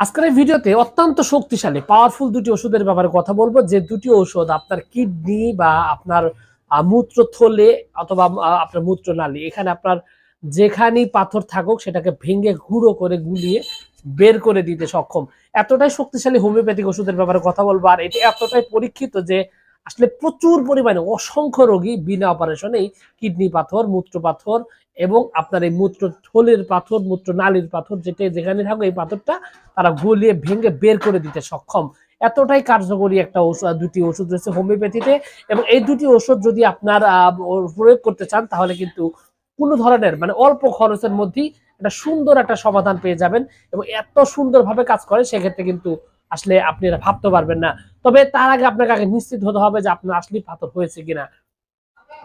আজকের এই ভিডিওতে অত্যন্ত শক্তিশালী পাওয়ারফুল দুটি ওষুধের ব্যাপারে কথা বলবো, যে দুটি ঔষধ আপনার কিডনি বা আপনার মূত্রথলে অথবা আপনার মূত্রনালী, এখানে আপনার যেখানেই পাথর থাকুক সেটাকে ভেঙে গুঁড়ো করে গুলিয়ে বের করে দিতে সক্ষম। এতটাই শক্তিশালী হোমিওপ্যাথিক ওষুধের ব্যাপারে কথা বলবো, আর এটি এতটাই পরীক্ষিত যে আসলে প্রচুর পরিমাণে অসংখ্য রোগী বিনা অপারেশনেই কিডনি পাথর, মূত্র পাথর এবং আপনার এই মূত্রথলির পাথর, মূত্রনালীর পাথর, যেখানে থাকুক এই পাথরটা তারা গলিয়ে ভেঙে বের করে দিতে সক্ষম। এতটাই কার্যকরী একটা দুটি ওষুধ রয়েছে হোমিওপ্যাথিতে, এবং এই দুটি ওষুধ যদি আপনার প্রয়োগ করতে চান তাহলে কিন্তু কোনো ধরনের অল্প খরচের মধ্যেই একটা সুন্দর একটা সমাধান পেয়ে যাবেন, এবং এত সুন্দরভাবে কাজ করে সেক্ষেত্রে কিন্তু আসলে আপনি এটা ভাবতে পারবেন না। তবে তার আগে আপনাকে নিশ্চিত হতে হবে যে আপনার আসলে পাথর হয়েছে কিনা।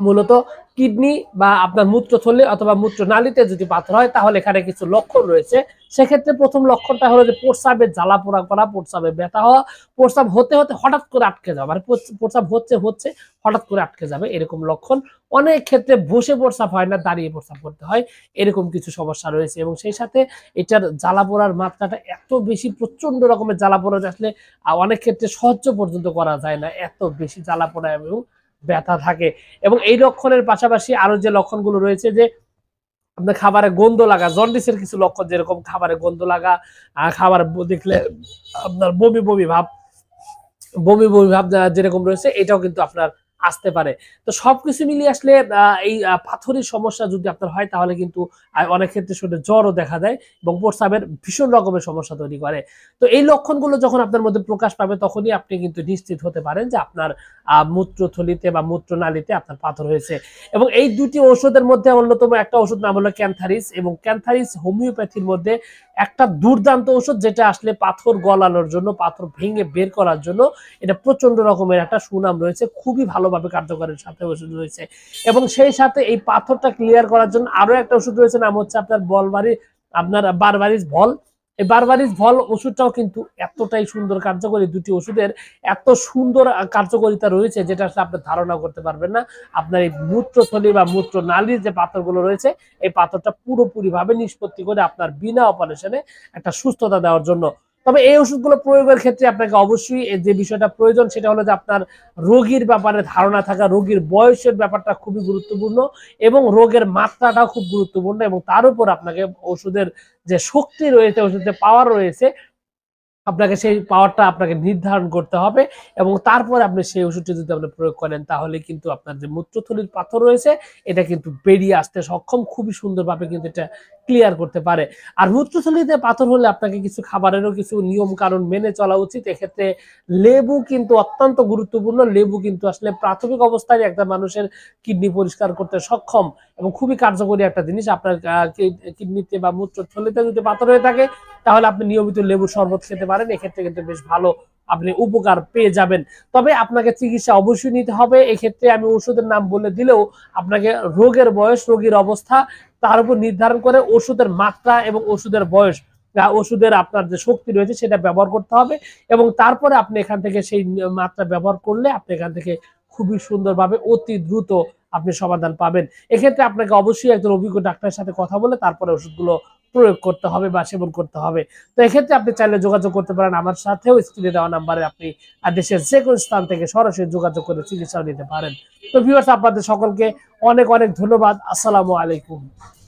মূলত কিডনি বা আপনার মূত্রথলি অথবা মূত্রনালীতে যদি পাথর হয় তাহলে এখানে কিছু লক্ষণ রয়েছে। সেক্ষেত্রে প্রথম লক্ষণটা হলো যে প্রস্রাবে জ্বালা পোড়া করা, প্রস্রাবে ব্যথা হওয়া, প্রস্রাব হতে হতে হঠাৎ করে আটকে যাওয়া, প্রস্রাব হচ্ছে হচ্ছে হঠাৎ করে আটকে যাবে, এরকম লক্ষণ। অনেক ক্ষেত্রে বসে প্রস্রাব হয় না, দাঁড়িয়ে প্রস্রাব করতে হয়, এরকম কিছু সমস্যা রয়েছে। এবং সেই সাথে এটার জ্বালা পোড়ার মাত্রাটা এত বেশি, প্রচন্ড রকমের জ্বালা পোড়া, আসলে অনেক ক্ষেত্রে সহ্য পর্যন্ত করা যায় না, এত বেশি জ্বালা পোড়া এবং ব্যথা থাকে। এবং এই লক্ষণের পাশাপাশি আরো যে লক্ষণগুলো রয়েছে, যে আপনার খাবারে গন্ধ লাগা, জন্ডিসের কিছু লক্ষণ, যেরকম খাবারে গন্ধ লাগা, খাবার দেখলে আপনার বমি বমি ভাব, যেরকম রয়েছে, এটাও কিন্তু আপনার আসতে পারে। তো সবকিছু মিলিয়ে আসলে এই পাথরের সমস্যা যদি আপনার হয় তাহলে কিন্তু অনেক ক্ষেত্রে শরীরে জ্বরও দেখা দেয় এবং প্রস্রাবের ভীষণ রকমের সমস্যা তৈরি করে। তো এই লক্ষণগুলো যখন আপনার মধ্যে প্রকাশ পাবে তখনই আপনি কিন্তু নিশ্চিত হতে পারেন যে আপনার মূত্রথলিতে বা মূত্রনালীতে আপনার পাথর হয়েছে। এবং এই দুটি ঔষধের মধ্যে অন্যতম একটা ওষুধ নাম হলো ক্যান্থারিস, এবং ক্যান্থারিস হোমিওপ্যাথির মধ্যে একটা দুর্দান্ত ওষুধ, যেটা আসলে পাথর গলানোর জন্য, পাথর ভেঙে বের করার জন্য এটা প্রচন্ড রকমের একটা সুনাম রয়েছে, খুবই ভালোভাবে কার্যকরের সাথে ওষুধ রয়েছে। এবং সেই সাথে এই পাথরটা ক্লিয়ার করার জন্য আরো একটা ওষুধ রয়েছে, নাম হচ্ছে আপনার বারবারিস ভল। এই বারবারিস ভল ওষুধটাও কিন্তু এতটাই সুন্দর কার্যকরী, দুটি ওষুধের এত সুন্দর কার্যকারিতা রয়েছে যেটা আসলে আপনি ধারণা করতে পারবেন না। আপনার এই মূত্রথলি বা মূত্রনালীর যে পাথরগুলো রয়েছে, এই পাথরটা পুরোপুরি ভাবে নিষ্পত্তি করে আপনার বিনা অপারেশনে একটা সুস্থতা দেওয়ার জন্য। তবে এই ওষুধগুলো প্রয়োগের ক্ষেত্রে আপনাকে অবশ্যই যে বিষয়টা প্রয়োজন সেটা হলো যে আপনার রোগীর ব্যাপারে ধারণা থাকা, রোগীর বয়সের ব্যাপারটা খুবই গুরুত্বপূর্ণ, এবং রোগের মাত্রাটাও খুব গুরুত্বপূর্ণ, এবং তার উপর আপনাকে ওষুধের যে শক্তি রয়েছে, ওষুধের পাওয়ার রয়েছে, আপনাকে সেই পাওয়ারটা আপনাকে নির্ধারণ করতে হবে। এবং তারপরে আপনি সেই ওষুধটি যদি আপনি প্রয়োগ করেন তাহলে কিন্তু আপনার যে মূত্রথলির পাথর রয়েছে এটা কিন্তু বেরিয়ে আসতে সক্ষম, খুবই সুন্দরভাবে কিন্তু এটা ক্লিয়ার করতে পারে। আর মূত্রথলিতে পাথর হলে আপনাকে কিছু খাবারেরও কিছু নিয়ম কানুন মেনে চলা উচিত। এক্ষেত্রে লেবু কিন্তু অত্যন্ত গুরুত্বপূর্ণ। লেবু কিন্তু আসলে প্রাথমিক অবস্থায় একটা মানুষের কিডনি পরিষ্কার করতে সক্ষম, এবং খুবই কার্যকরী একটা জিনিস। আপনার কিডনিতে বা মূত্রথলিতে যদি পাথর হয়ে থাকে তাহলে আপনি নিয়মিত লেবুর শরবত খেতে পারেন, এক্ষেত্রে কিন্তু বেশ ভালো আপনি উপকার পেয়ে যাবেন। তবে আপনাকে চিকিৎসা অবশ্যই নিতে হবে। এক্ষেত্রে আমি ওষুধের নাম বলে দিলেও আপনাকে রোগের বয়স, রোগীর অবস্থা, তার উপর নির্ধারণ করে ওষুধের মাত্রা এবং ওষুধের বয়স, ওষুধের আপনার যে শক্তি রয়েছে সেটা ব্যবহার করতে হবে। এবং তারপরে আপনি এখান থেকে সেই মাত্রা ব্যবহার করলে আপনি এখান থেকে খুবই সুন্দরভাবে অতি দ্রুত আপনি সমাধান পাবেন। এক্ষেত্রে আপনাকে অবশ্যই একজন অভিজ্ঞ ডাক্তারের সাথে কথা বলে তারপরে ওষুধগুলো প্রয়োগ করতে হবে বা সেবন করতে হবে। তো এক্ষেত্রে আপনি চাইলে যোগাযোগ করতে পারেন আমার সাথেও, স্ক্রিনে দেওয়া নাম্বারে আপনি দেশের যে কোনো স্থান থেকে সরাসরি যোগাযোগ করে চিকিৎসা নিতে পারেন। তো ভিউয়ার্স, আপনাদের সকলকে অনেক অনেক ধন্যবাদ। আসসালামু আলাইকুম।